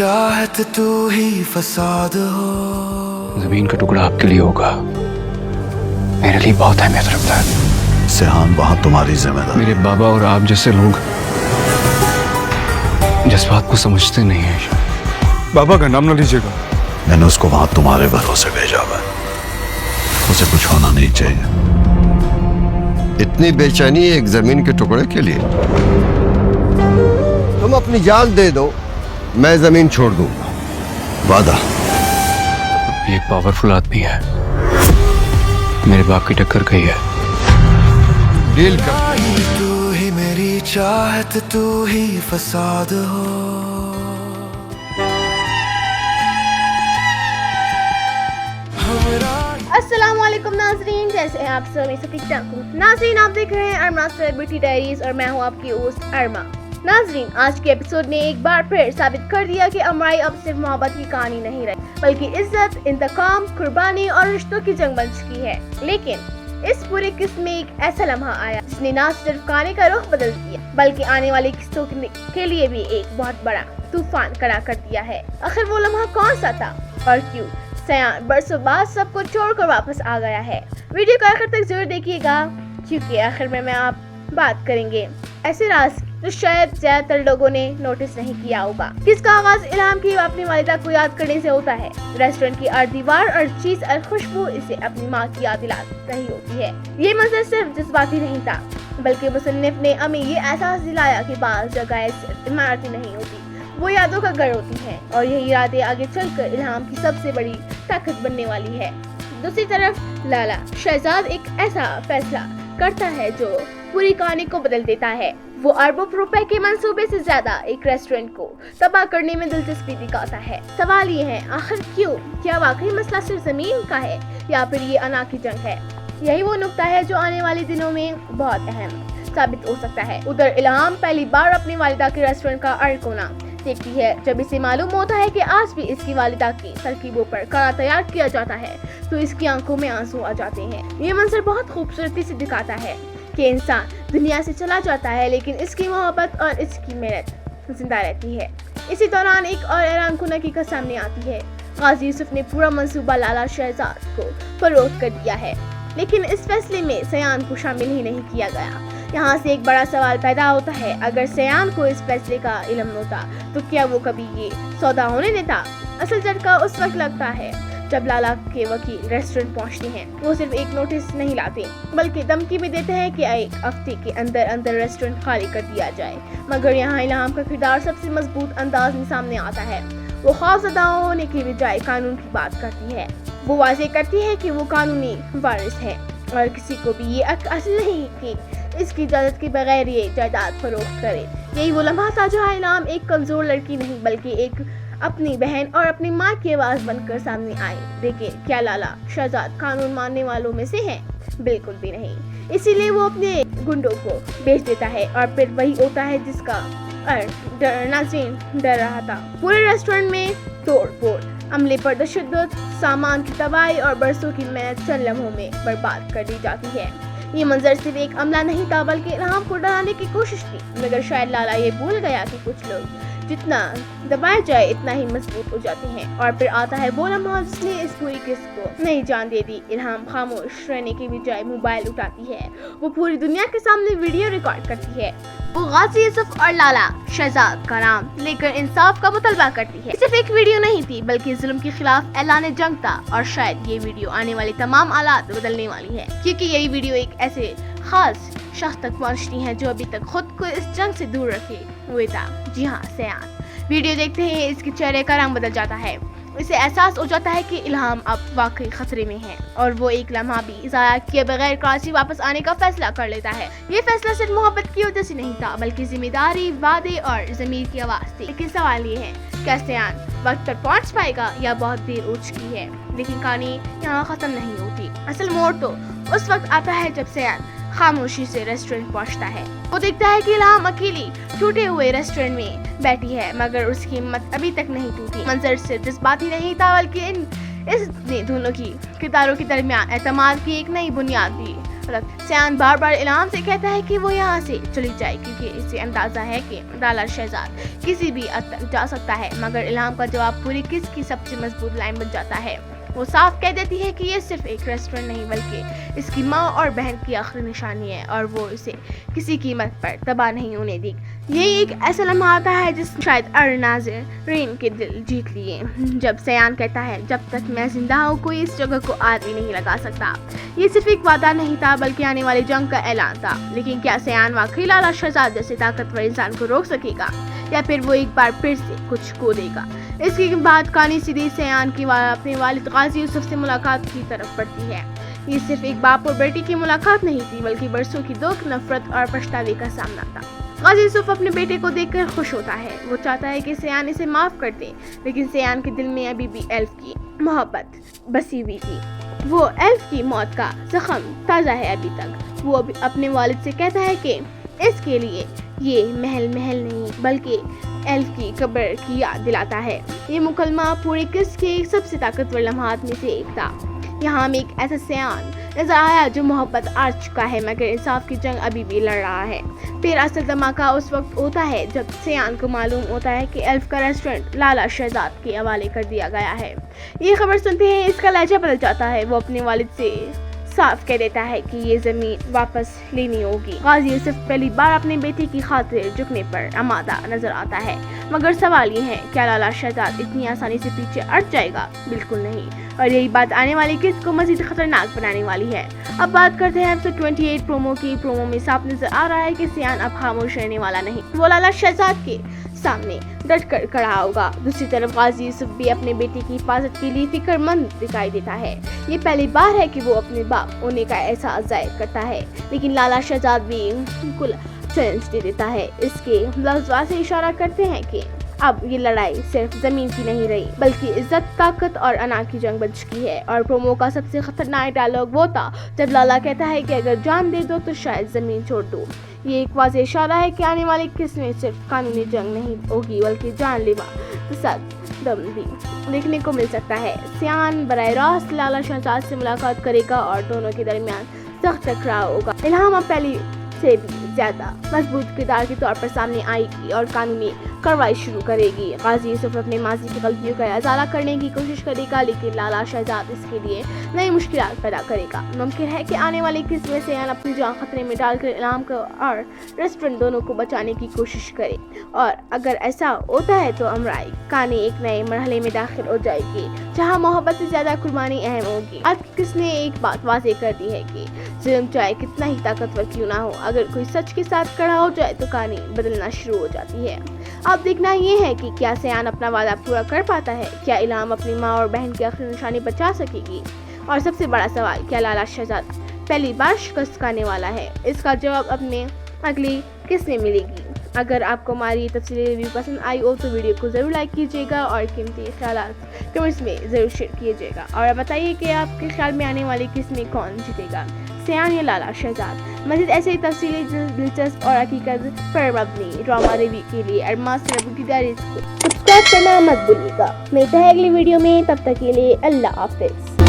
चाहत तू ही फसाद हो। जमीन का टुकड़ा आपके लिए होगा, मेरे लिए बहुत अहमियत रखता है। सेहान वहाँ तुम्हारी जिम्मेदारी। मेरे बाबा और आप जैसे लोग जज्बात को समझते नहीं हैं। बाबा का नाम ना लीजिएगा। मैंने उसको वहाँ तुम्हारे भरोसे भेजा हुआ है, उसे कुछ होना नहीं चाहिए। इतनी बेचैनी एक जमीन के टुकड़े के लिए? तुम अपनी जान दे दो, मैं जमीन छोड़ दूंगा। वादा। ये एक पावरफुल आदमी है, मेरे बाप की टक्कर गई है। डील कर। तू ही मेरी चाहत तू ही फसाद हो। अस्सलामुअलैकुम नाज़रीन, जैसे हैं आप सब ठीक ठाक हूँ। नाज़रीन, आप देख रहे हैं अरमा सेलिब्रिटी डायरीज और मैं हूँ आपकी होस्ट अरमा। नाज़रीन, आज के एपिसोड ने एक बार फिर साबित कर दिया कि अमराई अब सिर्फ मोहब्बत की कहानी नहीं रही, बल्कि इज्जत, इंतकाम, कुर्बानी और रिश्तों की जंग बन चुकी है। लेकिन इस पूरे किस्से में एक ऐसा लम्हा आया जिसने न सिर्फ कहानी का रुख बदल दिया, बल्कि आने वाले किस्सों के लिए भी एक बहुत बड़ा तूफान खड़ा कर दिया है। आखिर वो लम्हा कौन सा था और क्यों सयान बरसों बाद सबको छोड़कर वापस आ गया है? वीडियो को आखिर तक जरूर देखिएगा, क्योंकि आखिर में आप बात करेंगे ऐसे राज जो शायद ज्यादातर लोगों ने नोटिस नहीं किया होगा। किसका आगाज इल्हाम की अपनी वालिदा को याद करने से होता है। रेस्टोरेंट की अर्ध दीवार और चीज और खुशबू इसे अपनी माँ की याद दिला रही होती है। ये मंजर सिर्फ जज्बाती नहीं था, बल्कि मुसन्निफ ने हमें ये एहसास दिलाया कि बाज़ जगह सिर्फ इमारतें नहीं होती, वो यादों का घर होती हैं, और यही यादें आगे चलकर इल्हाम की सबसे बड़ी ताकत बनने वाली है। दूसरी तरफ लाला शहजाद एक ऐसा फैसला करता है जो पूरी कहानी को बदल देता है। वो अरबों रुपए के मंसूबे से ज्यादा एक रेस्टोरेंट को तबाह करने में दिलचस्पी दिखाता है। सवाल ये है, आखिर क्यों? क्या वाकई मसला सिर्फ जमीन का है या फिर ये अना की जंग है? यही वो नुक्ता है जो आने वाले दिनों में बहुत अहम साबित हो सकता है। उधर इल्हाम पहली बार अपनी वालिदा के रेस्टोरेंट का कोना देखती है। जब इसे मालूम होता है कि आज भी इसकी वालिदा की तरकीबों पर खाना तैयार किया जाता है, तो इसकी आंखों में आंसू आ जाते हैं। ये मंजर बहुत खूबसूरती से दिखाता है कि इंसान दुनिया से चला जाता है, लेकिन इसकी मोहब्बत और इसकी मेहनत जिंदा रहती है। इसी दौरान एक और हैरानकुन हकीकत सामने आती है। गाजी यूसुफ ने पूरा मंसूबा लाला शहजाद को फरोख्त कर दिया है, लेकिन इस फैसले में सयान को शामिल ही नहीं किया गया। यहाँ से एक बड़ा सवाल पैदा होता है, अगर सयान को इस फैसले का इल्म होता तो क्या वो कभी ये सौदा होने देता? असल झटका उस वक्त लगता है जब लाला के वकील रेस्टोरेंट पहुँचते हैं। वो सिर्फ एक नोटिस नहीं लाते, बल्कि धमकी भी देते हैं कि एक हफ्ते के अंदर अंदर रेस्टोरेंट खाली कर दिया जाए। मगर यहाँ इल्हाम का किरदार सबसे मजबूत अंदाज में सामने आता है। वो खौफजदा होने की बजाय कानून की बात करती है। वो वाज़ेह करती है कि वो कानूनी वारिस है और किसी को भी ये हक हासिल नहीं कि इसकी इजाजत के बगैर ये जायदाद फरोख्त करे। यही वो लम्हा था जहाँ इल्हाम एक कमजोर लड़की नहीं, बल्कि एक अपनी बहन और अपनी माँ की आवाज बनकर सामने आए। लेकिन क्या लाला शहजाद कानून मानने वालों में से है? बिल्कुल भी नहीं। इसीलिए वो अपने गुंडों को बेच देता है, और फिर वही होता है जिसका नाज़रीन डर रहा था। पूरे रेस्टोरेंट में तोड़ फोड़, अमले पर तशद्दुद, सामान की तबाही और बरसों की मेहनत चंद लम्हों में बर्बाद कर दी जाती है। ये मंजर सिर्फ एक अमला नहीं था, बल्कि इल्हाम को डराने की कोशिश थी। मगर शायद लाला ये भूल गया कि कुछ लोग जितना दबाया जाए इतना ही मजबूत हो जाते हैं। और फिर आता है वो लम्हा जिसने इस पूरी किस्से को नई जान दे दी। इल्हाम खामोश रहने की बजाय मोबाइल उठाती है। वो पूरी दुनिया के सामने वीडियो रिकॉर्ड करती है। वो गाजी यूसुफ और लाला शहजाद का नाम लेकर इंसाफ का मुतालबा करती है। सिर्फ एक वीडियो नहीं थी, बल्कि जुल्म के खिलाफ ऐलान जंग था। और शायद ये वीडियो आने वाले तमाम हालात बदलने वाली है, क्योंकि यही वीडियो एक ऐसे खास शख्स तक पहुंचती है जो अभी तक खुद को इस जंग से दूर रखे हुए था। जी हाँ, सयान। वीडियो देखते ही इसके चेहरे का रंग बदल जाता है। इसे एहसास हो जाता है कि इल्हाम अब वाकई खतरे में है, और वो एक लम्हा भी ज़ाया किए बगैर कराची वापस आने का फैसला कर लेता है। ये फैसला सिर्फ मोहब्बत की वजह से नहीं था, बल्कि जिम्मेदारी, वादे और ज़मीर की आवाज़ थी। लेकिन सवाल ये है, क्या सयान वक्त पर पहुंच पाएगा या बहुत देर हो चुकी है? लेकिन कहानी यहाँ खत्म नहीं होती। असल मोड़ तो उस वक्त आता है जब सयान खामोशी से रेस्टोरेंट पहुंचता है। वो देखता है कि इल्हाम अकेली टूटे हुए रेस्टोरेंट में बैठी है, मगर उसकी हिम्मत अभी तक नहीं टूटी। मंजर सिर्फ जज्बाती नहीं था, बल्कि इसने दोनों की किरदारों के दरमियान एतमाद की एक नई बुनियाद दी। سیان بار بار الہام سے کہتا ہے کہ وہ یہاں سے چلی جائے کیونکہ اسے اندازہ ہے کہ لالا شہزاد کسی بھی حد تک جا سکتا ہے، مگر الہام کا جواب پوری قصے کی سب سے مضبوط لائن بن جاتا ہے۔ وہ صاف کہہ دیتی ہے کہ یہ صرف ایک ریسٹورنٹ نہیں بلکہ اس کی ماں اور بہن کی آخری نشانی ہے اور وہ اسے کسی قیمت پر تباہ نہیں ہونے دی۔ یہ ایک ایسا لمحہ آتا ہے جس نے شاید ناظرین کے دل جیت لیے، جب سیان کہتا ہے جب تک میں زندہ ہوں کوئی اس جگہ کو آگ بھی نہیں لگا سکتا۔ یہ صرف ایک وعدہ نہیں تھا بلکہ آنے والی جنگ کا اعلان تھا، لیکن کیا سیان واقعی لالا شہزاد جیسے طاقتور انسان کو روک سکے گا یا پھر وہ ایک بار پھر سے کچھ کھو دے گا؟ اس کے بعد کہانی سیدھی سیان کی اپنے والد غازی یوسف سے ملاقات کی طرف بڑھتی ہے۔ یہ صرف ایک باپ اور بیٹی کی ملاقات نہیں تھی بلکہ برسوں کی دکھ، نفرت اور پچھتاوے کا سامنا تھا۔ غازی یوسف اپنے بیٹے کو دیکھ کر خوش ہوتا ہے، وہ چاہتا ہے کہ سیان اسے معاف کر دے، لیکن سیان کے دل میں ابھی بھی ایلف کی محبت بسی ہوئی تھی۔ وہ ایلف کی موت کا زخم تازہ ہے ابھی تک۔ وہ اپنے والد سے کہتا ہے کہ اس کے لیے یہ محل نہیں بلکہ ایلف کی قبر کی یاد دلاتا ہے۔ یہ مکالمہ پورے قصے کے سب سے طاقتور لمحات میں سے ایک تھا۔ یہاں ہمیں ایک ایسا سیان نظر آیا جو محبت آر چکا ہے مگر انصاف کی جنگ ابھی بھی لڑ رہا ہے۔ پھر اصل دھماکہ اس وقت ہوتا ہے جب سیان کو معلوم ہوتا ہے کہ ایلف کا ریسٹورنٹ لالا شہزاد کے حوالے کر دیا گیا ہے۔ یہ خبر سنتے ہیں اس کا لہجہ بدل جاتا ہے۔ وہ اپنے والد سے صاف کہہ دیتا ہے کہ یہ زمین واپس لینی ہوگی۔ غازی یوسف پہلی بار اپنے بیٹے کی خاطر جھکنے پر آمادہ نظر آتا ہے، مگر سوال یہ ہے کیا لالا شہزاد اتنی آسانی سے پیچھے ہٹ جائے گا؟ بالکل نہیں، اور یہی بات آنے والی قصے کو مزید خطرناک بنانے والی ہے۔ اب بات کرتے ہیں ایپیسوڈ 28 پرومو کی۔ پرومو میں صاف نظر آ رہا ہے کہ سیان اب خاموش رہنے والا نہیں، وہ لالا شہزاد کے سامنے ڈٹ کر کھڑا ہوگا۔ دوسری طرف غازی یوسف بھی اپنے بیٹے کی حفاظت کے لیے فکر مند دکھائی دیتا ہے۔ یہ پہلی بار ہے کہ وہ اپنے باپ ہونے کا احساس ظاہر کرتا ہے، لیکن لالا شہزاد بھی بالکل چیلنج دے دیتا ہے۔ اس کے لفظ سے اشارہ کرتے ہیں کہ اب یہ لڑائی صرف زمین کی نہیں رہی بلکہ عزت، طاقت اور انا کی جنگ بن چکی ہے۔ اور پرومو کا سب سے خطرناک ڈائلاگ وہ تھا جب لالا کہتا ہے کہ اگر جان دے دو تو شاید زمین چھوڑ دو۔ یہ ایک واضح اشارہ ہے کہ آنے والی قسم میں صرف قانونی جنگ نہیں ہوگی بلکہ جان لیوا تصادم بھی دیکھنے کو مل سکتا ہے۔ سیان براہ راست لالا شہزاد سے ملاقات کرے گا اور دونوں کے درمیان سخت ٹکراؤ ہوگا۔ الہام اب پہلی سے بھی زیادہ مضبوط کردار کے طور پر سامنے آئے گی اور قانونی کارروائی شروع کرے گی۔ غازی یوسف اپنے ماضی کی غلطیوں کا ازالہ کرنے کی کوشش کرے گا، لیکن لالا شہزاد اس کے لیے نئی مشکلات پیدا کرے گا۔ ممکن ہے کہ آنے والی قسم میں سیان اپنی جان خطرے میں ڈال کر الہام کو اور ریسٹورنٹ دونوں کو بچانے کی کوشش کرے، اور اگر ایسا ہوتا ہے تو امرائی کہانی ایک نئے مرحلے میں داخل ہو جائے گی جہاں محبت سے زیادہ قربانی اہم ہوگی۔ آج کی قصے نے ایک بات واضح کر دی ہے کہ ظلم چاہے کتنا ہی طاقتور کیوں نہ ہو، اگر کوئی سچ کے ساتھ کھڑا ہو جائے تو کہانی بدلنا شروع ہو جاتی ہے۔ اب دیکھنا یہ ہے کہ کیا سیان اپنا وعدہ پورا کر پاتا ہے، کیا الہام اپنی ماں اور بہن کی آخری نشانی بچا سکے گی، اور سب سے بڑا سوال کیا لالا شہزاد پہلی بار شکست کھانے والا ہے؟ اس کا جواب اپنے اگلی قسط میں ملے گی۔ اگر آپ کو ہماری تفصیلی ریویو پسند آئی ہو تو ویڈیو کو ضرور لائک کیجیے گا اور قیمتی خیالات کمنٹس میں ضرور شیئر کیجیے گا، اور بتائیے کہ آپ کے خیال میں آنے والی قسط میں کون جیتے گا، سیان یا لالا شہزاد؟ مزید ایسے ہی تفصیلی دلچسپ اور حقیقت پر مبنی ڈرامہ ریویو کے لیے ارما سیلیبریٹی ڈائریز کو سبسکرائب کرنا مت بھولیے گا۔ ملتے ہیں اگلی ویڈیو میں، تب تک کے لیے اللہ حافظ۔